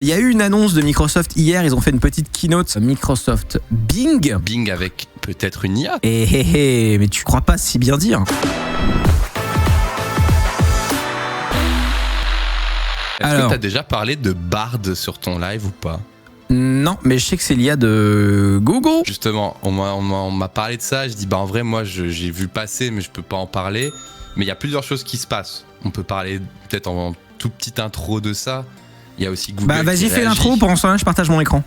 Il y a eu une annonce de Microsoft hier, ils ont fait une petite keynote Microsoft Bing. Bing avec peut-être une IA. Mais tu crois pas si bien dire. Est-ce que tu as déjà parlé de Bard sur ton live ou pas? Non, mais je sais que c'est l'IA de Google. Justement, on m'a parlé de ça. Je dis, en vrai, moi, j'ai vu passer, mais je peux pas en parler. Mais il y a plusieurs choses qui se passent. On peut parler peut-être en toute petite intro de ça. Il y a aussi Google. Bah, vas-y, fais l'intro. Pendant ce temps-là, je partage mon écran.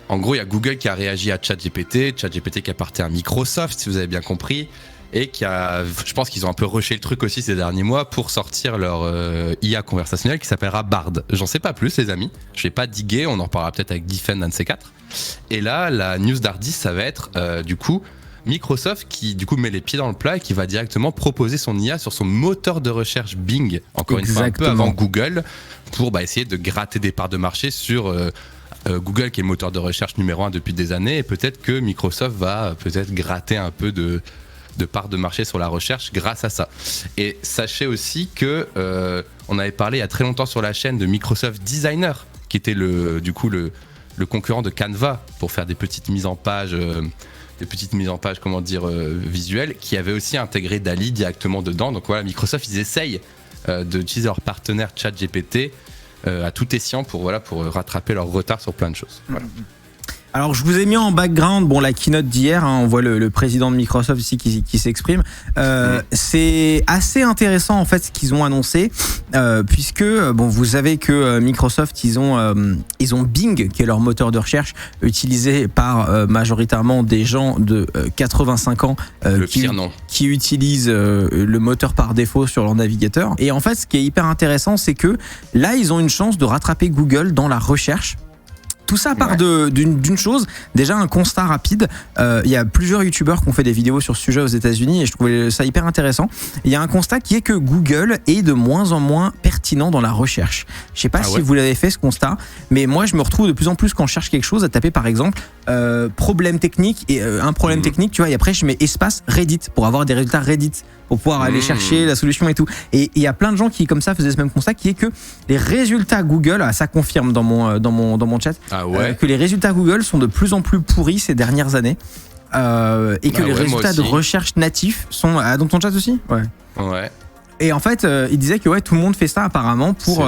En gros, il y a Google qui a réagi à ChatGPT. ChatGPT qui appartient à Microsoft, si vous avez bien compris. Et je pense qu'ils ont un peu rushé le truc aussi ces derniers mois pour sortir leur IA conversationnelle qui s'appellera Bard. J'en sais pas plus, les amis. Je vais pas diguer, on en reparlera peut-être avec Diffen, un de ces quatre. Et là, la news d'Ardis, ça va être du coup Microsoft qui du coup met les pieds dans le plat et qui va directement proposer son IA sur son moteur de recherche Bing, encore une fois un peu avant Google, pour essayer de gratter des parts de marché sur Google qui est le moteur de recherche numéro 1 depuis des années, et peut-être que Microsoft va peut-être gratter un peu de parts de marché sur la recherche grâce à ça. Et sachez aussi que on avait parlé il y a très longtemps sur la chaîne de Microsoft Designer, qui était le concurrent de Canva pour faire des petites mises en page visuelles, qui avait aussi intégré DALL-E directement dedans. Donc voilà, Microsoft, ils essayent d'utiliser leur partenaire ChatGPT à tout escient pour rattraper leur retard sur plein de choses. Voilà. Alors je vous ai mis en background la keynote d'hier, on voit le président de Microsoft ici qui s'exprime. C'est assez intéressant en fait ce qu'ils ont annoncé, puisque vous savez que Microsoft ils ont Bing qui est leur moteur de recherche utilisé par majoritairement des gens de 85 ans qui utilisent le moteur par défaut sur leur navigateur. Et en fait ce qui est hyper intéressant, c'est que là ils ont une chance de rattraper Google dans la recherche. Tout ça part d'une chose, déjà un constat rapide. Il y a plusieurs youtubeurs qui ont fait des vidéos sur ce sujet aux États-Unis et je trouvais ça hyper intéressant. Il y a un constat qui est que Google est de moins en moins pertinent dans la recherche. Je sais pas si vous l'avez fait ce constat, mais moi je me retrouve de plus en plus quand je cherche quelque chose à taper par exemple problème technique et un problème technique, tu vois, et après je mets espace Reddit pour avoir des résultats Reddit, pour pouvoir aller chercher la solution et tout. Et il y a plein de gens qui comme ça faisaient ce même constat, qui est que les résultats Google, ça confirme dans mon chat, que les résultats Google sont de plus en plus pourris ces dernières années, et que les résultats de recherche natifs sont dans ton chat aussi. Ouais. Et en fait, il disait que tout le monde fait ça apparemment pour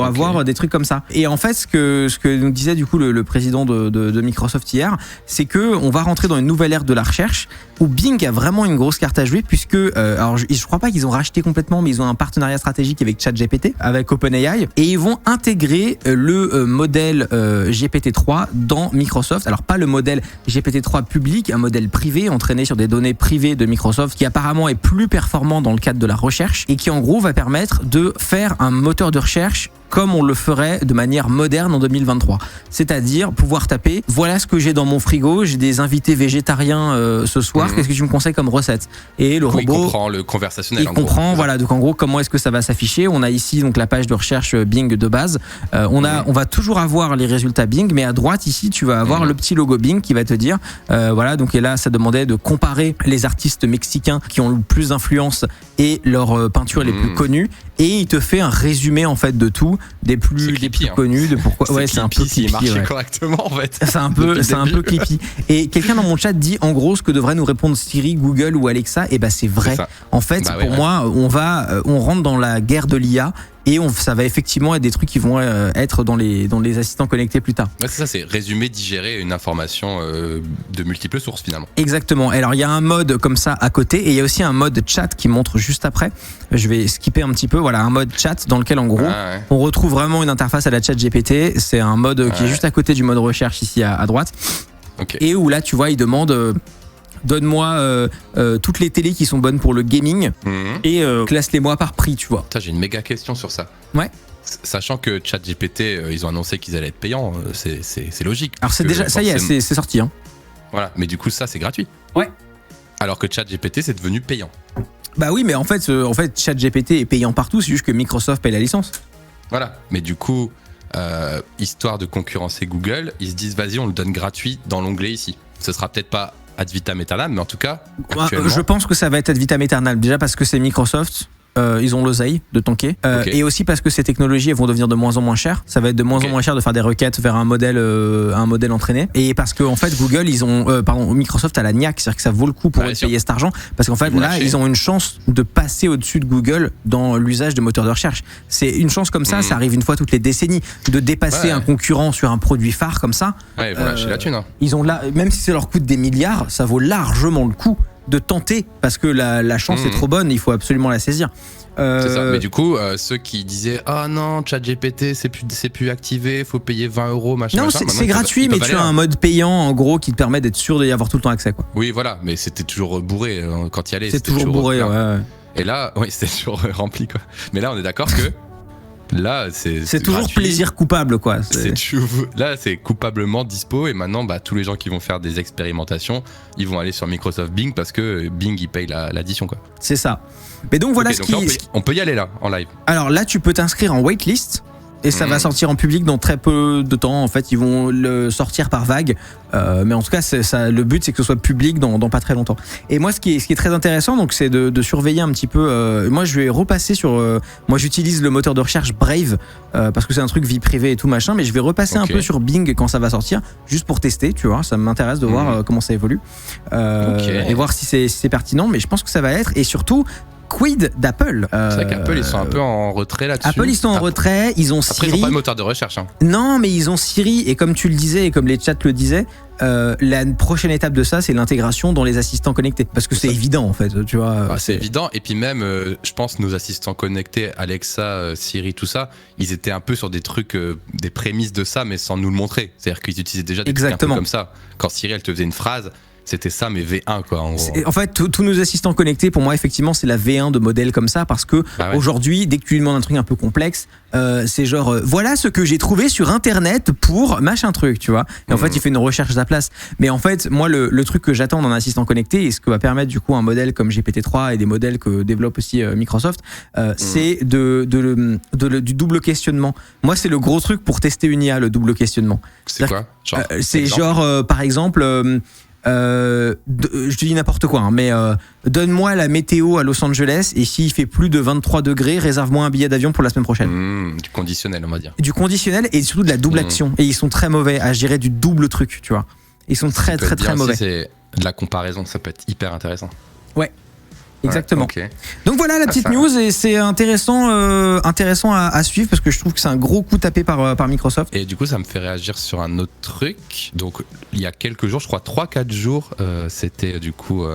avoir des trucs comme ça. Et en fait, ce que nous disait du coup le président de Microsoft hier, c'est que on va rentrer dans une nouvelle ère de la recherche où Bing a vraiment une grosse carte à jouer, puisque alors je crois pas qu'ils ont racheté complètement, mais ils ont un partenariat stratégique avec ChatGPT, avec OpenAI, et ils vont intégrer le modèle GPT-3 dans Microsoft. Alors pas le modèle GPT-3 public, un modèle privé entraîné sur des données privées de Microsoft, qui apparemment est plus performant dans le cadre de la recherche et qui en gros va permettre de faire un moteur de recherche comme on le ferait de manière moderne en 2023. C'est-à-dire pouvoir taper, voilà ce que j'ai dans mon frigo, j'ai des invités végétariens ce soir, qu'est-ce que tu me conseilles comme recette? Et le robot... Il comprend le conversationnel. Il comprend, voilà, donc en gros, comment est-ce que ça va s'afficher? On a ici donc la page de recherche Bing de base. On va toujours avoir les résultats Bing, mais à droite ici, tu vas avoir le petit logo Bing qui va te dire, voilà, donc et là, ça demandait de comparer les artistes mexicains qui ont le plus d'influence et leurs peintures les plus connues. Et il te fait un résumé en fait de tout, des plus connus, de pourquoi. C'est un peu clippy, marché correctement en fait. C'est un peu clippy. Et quelqu'un dans mon chat dit en gros ce que devrait nous répondre Siri, Google ou Alexa. Et c'est vrai. En fait, pour moi, on rentre dans la guerre de l'IA. Et ça va effectivement être des trucs qui vont être dans les assistants connectés plus tard. C'est ça, c'est résumer, digérer une information de multiples sources finalement. Exactement. Alors il y a un mode comme ça à côté et il y a aussi un mode chat qui montre juste après. Je vais skipper un petit peu. Voilà, un mode chat dans lequel en gros on retrouve vraiment une interface à la ChatGPT. C'est un mode qui est juste à côté du mode recherche ici à droite. Et où là tu vois il demande... donne-moi toutes les télés qui sont bonnes pour le gaming et classe-les-moi par prix, tu vois. J'ai une méga question sur ça. Ouais. Sachant que ChatGPT, ils ont annoncé qu'ils allaient être payants, c'est logique. Alors c'est déjà, ça y est, c'est sorti. Hein. Voilà, mais du coup ça c'est gratuit. Ouais. Alors que ChatGPT c'est devenu payant. Bah oui, mais en fait ChatGPT est payant partout, c'est juste que Microsoft paye la licence. Voilà, mais du coup, histoire de concurrencer Google, ils se disent vas-y on le donne gratuit dans l'onglet ici. Ce sera peut-être pas ad vitam aeternam, mais en tout cas, je pense que ça va être ad vitam aeternam. Déjà parce que c'est Microsoft. ils ont l'oseille de tanker, Ok. et aussi parce que ces technologies elles vont devenir de moins en moins chères. Ça va être de moins Ok. en moins cher de faire des requêtes vers un modèle entraîné. Et parce que en fait Google, Microsoft a la niaque, c'est-à-dire que ça vaut le coup pour Ouais, eux de sûr. payer cet argent, parce qu'en fait Ils vont là lâcher. ils ont une chance de passer au-dessus de Google dans l'usage de moteurs de recherche. C'est une chance comme ça, ça arrive une fois toutes les décennies, de dépasser Ouais. un concurrent sur un produit phare comme ça. Ouais, ils vont lâcher la thune. Hein. Ils ont là, même si ça leur coûte des milliards, ça vaut largement le coup de tenter, parce que la chance est trop bonne, il faut absolument la saisir. C'est ça. Mais du coup, ceux qui disaient ah non, ChatGPT c'est plus activé, faut payer 20 €, machin. Non, machin, c'est maintenant, gratuit, ils mais peuvent tu as aller, un mode payant en gros qui te permet d'être sûr d'y avoir tout le temps accès, quoi. Oui, voilà, mais c'était toujours bourré quand il y allait. C'est toujours bourré, plein. ouais. Et là, oui, c'était toujours rempli, quoi. Mais là, on est d'accord que là, c'est toujours gratuit. plaisir coupable, quoi. Là, c'est coupablement dispo et maintenant, tous les gens qui vont faire des expérimentations, ils vont aller sur Microsoft Bing parce que Bing, il paye l'addition, quoi. C'est ça. Mais donc voilà Ok, ce donc qui. là, on peut y aller là, en live. Alors là, tu peux t'inscrire en waitlist. Et ça va sortir en public dans très peu de temps. En fait, ils vont le sortir par vague. Mais en tout cas, le but, c'est que ce soit public dans pas très longtemps. Et moi, ce qui est très intéressant, donc, c'est de surveiller un petit peu. Moi, je vais repasser sur. Moi, j'utilise le moteur de recherche Brave parce que c'est un truc vie privée et tout machin. Mais je vais repasser un peu sur Bing quand ça va sortir, juste pour tester. Tu vois, ça m'intéresse de voir comment ça évolue et voir si c'est pertinent. Mais je pense que ça va être. Et surtout. Quid d'Apple. C'est vrai qu'Apple, ils sont un peu en retrait là-dessus. Apple, ils sont en retrait, ils ont Siri. Après, ils n'ont pas de moteur de recherche. Hein. Non, mais ils ont Siri, et comme tu le disais, et comme les chats le disaient, la prochaine étape de ça, c'est l'intégration dans les assistants connectés. Parce que c'est évident, en fait, tu vois. C'est évident, et puis même, je pense, nos assistants connectés, Alexa, Siri, tout ça, ils étaient un peu sur des trucs, des prémices de ça, mais sans nous le montrer. C'est-à-dire qu'ils utilisaient déjà des trucs un peu comme ça. Quand Siri, elle te faisait une phrase, c'était ça, mais V1, quoi. En fait, tous nos assistants connectés, pour moi, effectivement, c'est la V1 de modèles comme ça, parce que aujourd'hui, dès que tu lui demandes un truc un peu complexe, c'est genre, voilà ce que j'ai trouvé sur Internet pour machin truc, tu vois. Et en fait, il fait une recherche à sa place. Mais en fait, moi, le truc que j'attends d'un assistant connecté, et ce que va permettre du coup un modèle comme GPT-3 et des modèles que développe aussi Microsoft, c'est du double questionnement. Moi, c'est le gros truc pour tester une IA, le double questionnement. C'est quoi c'est genre, par exemple... je te dis n'importe quoi, hein, mais donne-moi la météo à Los Angeles et s'il fait plus de 23 degrés, réserve-moi un billet d'avion pour la semaine prochaine. Du conditionnel, on va dire. Du conditionnel et surtout de la double action. Et ils sont très mauvais à gérer du double truc, tu vois. Ils sont très mauvais. C'est de la comparaison, ça peut être hyper intéressant. Ouais. Exactement. Ouais, okay. Donc voilà la petite news et c'est intéressant à suivre parce que je trouve que c'est un gros coup tapé par Microsoft. Et du coup ça me fait réagir sur un autre truc. Donc il y a quelques jours, je crois 3-4 jours, c'était du coup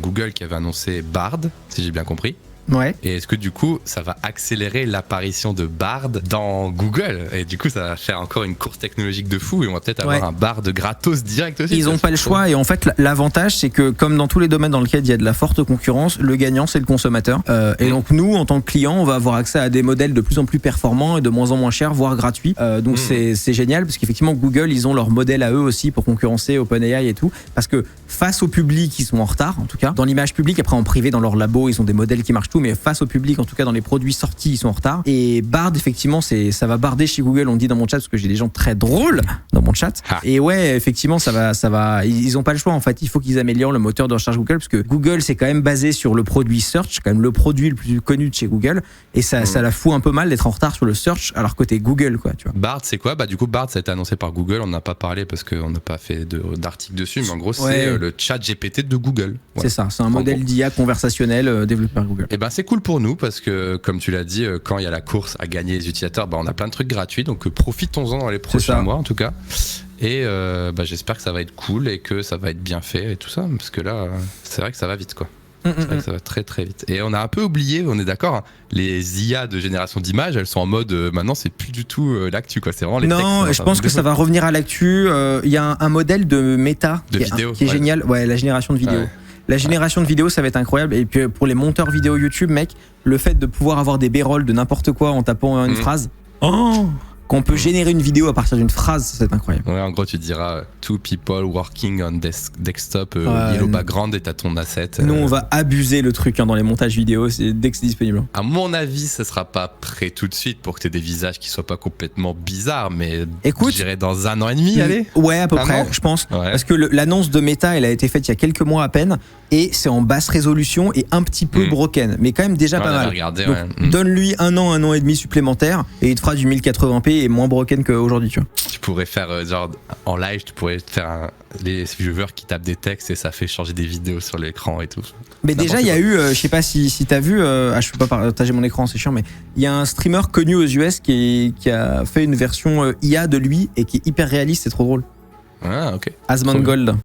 Google qui avait annoncé Bard, si j'ai bien compris. Ouais. Et est-ce que du coup ça va accélérer l'apparition de Bard dans Google? Et du coup ça va faire encore une course technologique de fou et on va peut-être avoir un Bard gratos direct aussi. Ils n'ont pas le choix et en fait l'avantage c'est que comme dans tous les domaines dans lesquels il y a de la forte concurrence, le gagnant c'est le consommateur. Et donc nous en tant que client on va avoir accès à des modèles de plus en plus performants et de moins en moins chers, voire gratuits. Donc c'est génial parce qu'effectivement Google ils ont leur modèle à eux aussi pour concurrencer OpenAI et tout. Parce que face au public ils sont en retard en tout cas. Dans l'image publique, après en privé dans leur labo ils ont des modèles qui marchent tout, mais face au public en tout cas dans les produits sortis ils sont en retard. Et Bard effectivement ça va barder chez Google, on dit dans mon chat parce que j'ai des gens très drôles dans mon chat. Et ouais effectivement ça va ils ont pas le choix en fait, il faut qu'ils améliorent le moteur de recherche Google parce que Google c'est quand même basé sur le produit search, quand même le produit le plus connu de chez Google et ça la fout un peu mal d'être en retard sur le search alors que t'es Google quoi, tu vois. Bard c'est quoi? Du coup Bard ça a été annoncé par Google, on n'a pas parlé parce qu'on n'a pas fait d'article dessus, mais en gros c'est le chat GPT de Google. Voilà. C'est ça, c'est un modèle d'IA conversationnel développé par Google. Et c'est cool pour nous parce que comme tu l'as dit, quand il y a la course à gagner les utilisateurs, on a plein de trucs gratuits, donc profitons-en dans les prochains mois en tout cas. Et j'espère que ça va être cool et que ça va être bien fait et tout ça, parce que là c'est vrai que ça va vite quoi. C'est vrai que ça va très très vite. Et on a un peu oublié, on est d'accord, hein, les IA de génération d'images, elles sont en mode maintenant c'est plus du tout l'actu quoi, c'est vraiment les textes. Non, je pense que ça va revenir à l'actu. Il y a un modèle de méta qui est génial, la génération de vidéos. Ouais. La génération de vidéos, ça va être incroyable. Et puis pour les monteurs vidéo YouTube, mec, le fait de pouvoir avoir des B-rolls de n'importe quoi en tapant une phrase. Oh, qu'on peut générer une vidéo à partir d'une phrase, c'est incroyable. Ouais, en gros, tu diras two people working on desktop, yellow background et t'as ton asset. Nous, on va abuser le truc dans les montages vidéo dès que c'est disponible. À mon avis, ça sera pas prêt tout de suite pour que t'aies des visages qui soient pas complètement bizarres, mais écoute, je dirais dans 1 an et demi, allez. Ouais, à peu près, je pense. Ouais. Parce que l'annonce de Meta, elle a été faite il y a quelques mois à peine, et c'est en basse résolution et un petit peu broken, mais quand même déjà pas mal. Regardé, donc, donne-lui 1 an et demi supplémentaire, et il te fera du 1080p et moins broken qu'aujourd'hui, tu vois. Tu pourrais faire, genre, en live, tu pourrais faire les viewers qui tapent des textes et ça fait changer des vidéos sur l'écran et tout. Mais déjà, il y a eu, je sais pas si t'as vu, je peux pas partager mon écran, c'est chiant, mais il y a un streamer connu aux US qui a fait une version IA de lui et qui est hyper réaliste, c'est trop drôle. Ah, ok. Asmongold.